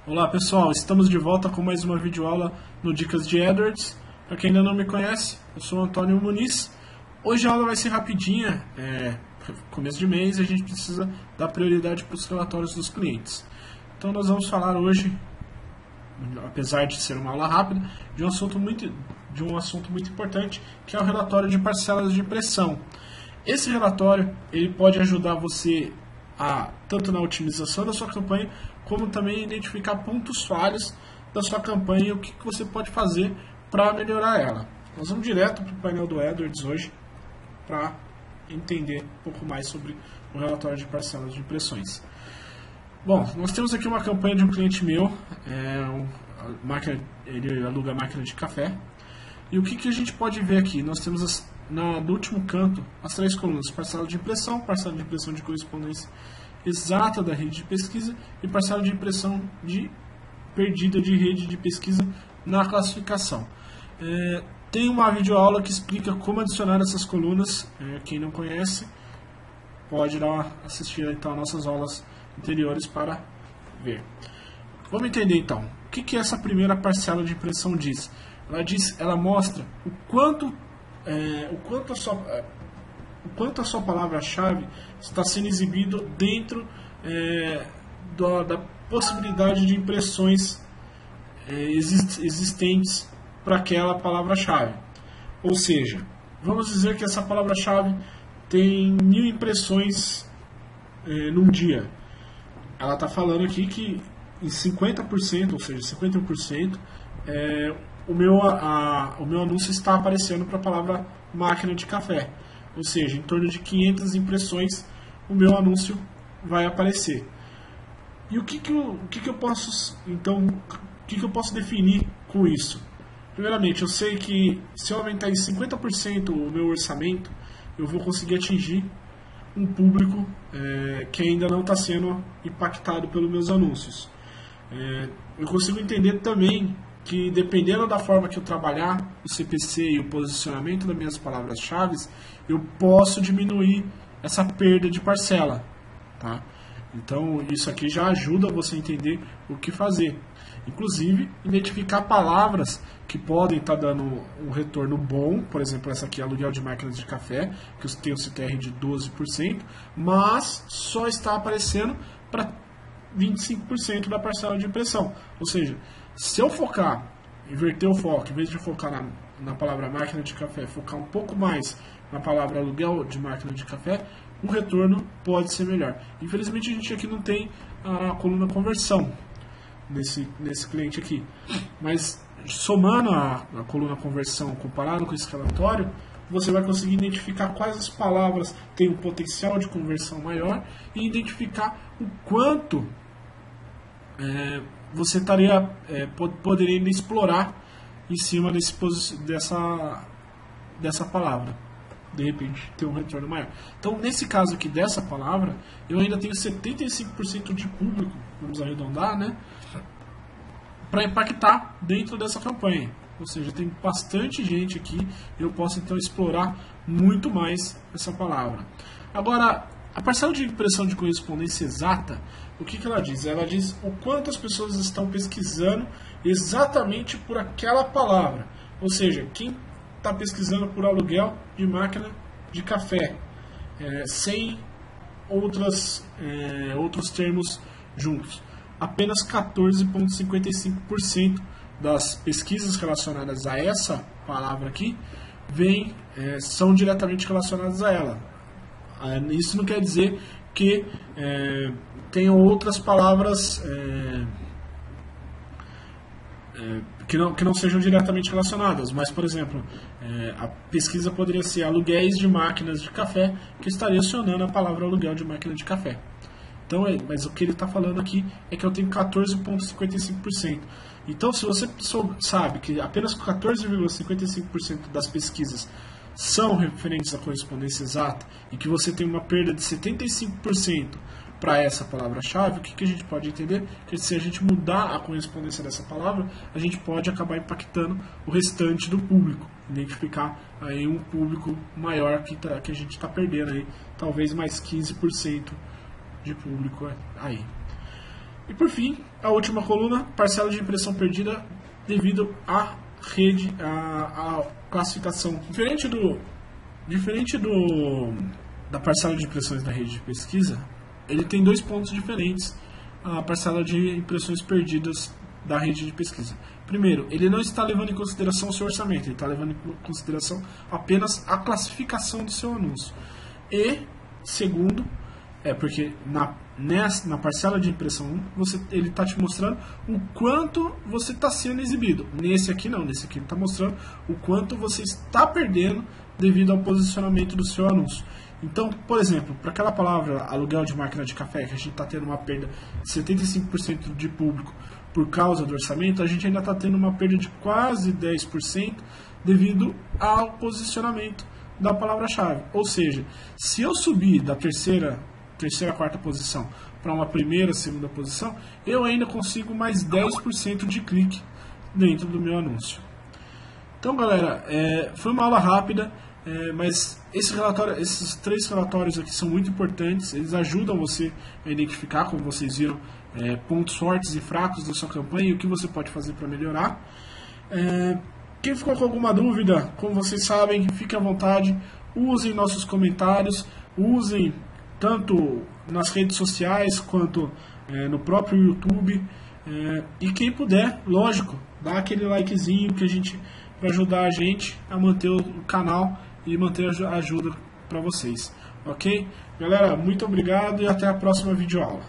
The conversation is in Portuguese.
Olá pessoal, estamos de volta com mais uma videoaula no Dicas de AdWords. Para quem ainda não me conhece, eu sou o Antônio Muniz. Hoje a aula vai ser rapidinha, começo de mês, a gente precisa dar prioridade para os relatórios dos clientes. Então nós vamos falar hoje, apesar de ser uma aula rápida, de um assunto muito importante, que é o relatório de parcelas de impressão. Esse relatório ele pode ajudar você tanto na otimização da sua campanha, como também identificar pontos falhos da sua campanha e o que você pode fazer para melhorar ela. Nós vamos direto para o painel do AdWords hoje para entender um pouco mais sobre o relatório de parcelas de impressões. Bom, nós temos aqui uma campanha de um cliente meu, ele aluga máquina de café. E o que a gente pode ver aqui? Nós temos no último canto as três colunas: parcela de impressão de correspondência exata da rede de pesquisa e parcela de impressão perdida de rede de pesquisa na classificação. Tem uma videoaula que explica como adicionar essas colunas. Quem não conhece pode assistir então nossas aulas anteriores para ver. Vamos entender então o que essa primeira parcela de impressão diz. Ela mostra o quanto a sua palavra-chave está sendo exibido dentro da possibilidade de impressões existentes para aquela palavra-chave. Ou seja, vamos dizer que essa palavra-chave tem 1000 impressões num dia. Ela está falando aqui que em 50%, ou seja, 51%, o meu anúncio está aparecendo para a palavra máquina de café. Ou seja, em torno de 500 impressões o meu anúncio vai aparecer. E o que eu posso definir com isso? Primeiramente, eu sei que se eu aumentar em 50% o meu orçamento, eu vou conseguir atingir um público que ainda não está sendo impactado pelos meus anúncios. Eu consigo entender também que, dependendo da forma que eu trabalhar o CPC e o posicionamento das minhas palavras-chave, eu posso diminuir essa perda de parcela, tá? Então, isso aqui já ajuda você a entender o que fazer. Inclusive, identificar palavras que podem estar dando um retorno bom. Por exemplo, essa aqui é aluguel de máquinas de café, que tem um CTR de 12%, mas só está aparecendo para 25% da parcela de impressão. Ou seja, se eu inverter o foco, em vez de focar na palavra máquina de café, focar um pouco mais na palavra aluguel de máquina de café, o retorno pode ser melhor. Infelizmente a gente aqui não tem a coluna conversão nesse cliente aqui, mas somando a coluna conversão comparado com esse relatório, você vai conseguir identificar quais as palavras têm um potencial de conversão maior e identificar o quanto você poderia ainda explorar em cima dessa palavra. De repente ter um retorno maior. Então, nesse caso aqui dessa palavra, eu ainda tenho 75% de público, vamos arredondar, né, para impactar dentro dessa campanha. Ou seja, tem bastante gente aqui, eu posso então explorar muito mais essa palavra. Agora, a parcela de impressão de correspondência exata, o que ela diz? Ela diz o quanto as pessoas estão pesquisando exatamente por aquela palavra. Ou seja, quem está pesquisando por aluguel de máquina de café, sem outros termos juntos. Apenas 14,55% das pesquisas relacionadas a essa palavra aqui são diretamente relacionadas a ela. Isso não quer dizer que tenham outras palavras que não sejam diretamente relacionadas, mas, por exemplo, a pesquisa poderia ser aluguéis de máquinas de café, que estaria acionando a palavra aluguel de máquina de café. Então, mas o que ele está falando aqui é que eu tenho 14,55%. Então, se você sabe que apenas 14,55% das pesquisas são referentes à correspondência exata e que você tem uma perda de 75% para essa palavra-chave, o que a gente pode entender? Que se a gente mudar a correspondência dessa palavra, a gente pode acabar impactando o restante do público, identificar aí um público maior que a gente está perdendo aí, talvez mais 15% de público aí. E por fim, a última coluna, parcela de impressão perdida devido à rede, à classificação. Diferente da parcela de impressões da rede de pesquisa, ele tem dois pontos diferentes, a parcela de impressões perdidas da rede de pesquisa. Primeiro, ele não está levando em consideração o seu orçamento, ele está levando em consideração apenas a classificação do seu anúncio. E, segundo, porque na parcela de impressão 1, ele está te mostrando o quanto você está sendo exibido. Nesse aqui não, nesse aqui ele está mostrando o quanto você está perdendo devido ao posicionamento do seu anúncio. Então, por exemplo, para aquela palavra aluguel de máquina de café, que a gente está tendo uma perda de 75% de público por causa do orçamento, a gente ainda está tendo uma perda de quase 10% devido ao posicionamento da palavra-chave. Ou seja, se eu subir da terceira, quarta posição para uma primeira, segunda posição, eu ainda consigo mais 10% de clique dentro do meu anúncio. Então, galera, foi uma aula rápida, mas esses 3 relatórios aqui são muito importantes, eles ajudam você a identificar, como vocês viram, pontos fortes e fracos da sua campanha e o que você pode fazer para melhorar. Quem ficou com alguma dúvida, como vocês sabem, fique à vontade, usem nossos comentários, usem tanto nas redes sociais quanto no próprio YouTube, e quem puder, lógico, dá aquele likezinho para ajudar a gente a manter o canal e manter a ajuda para vocês, ok? Galera, muito obrigado e até a próxima videoaula.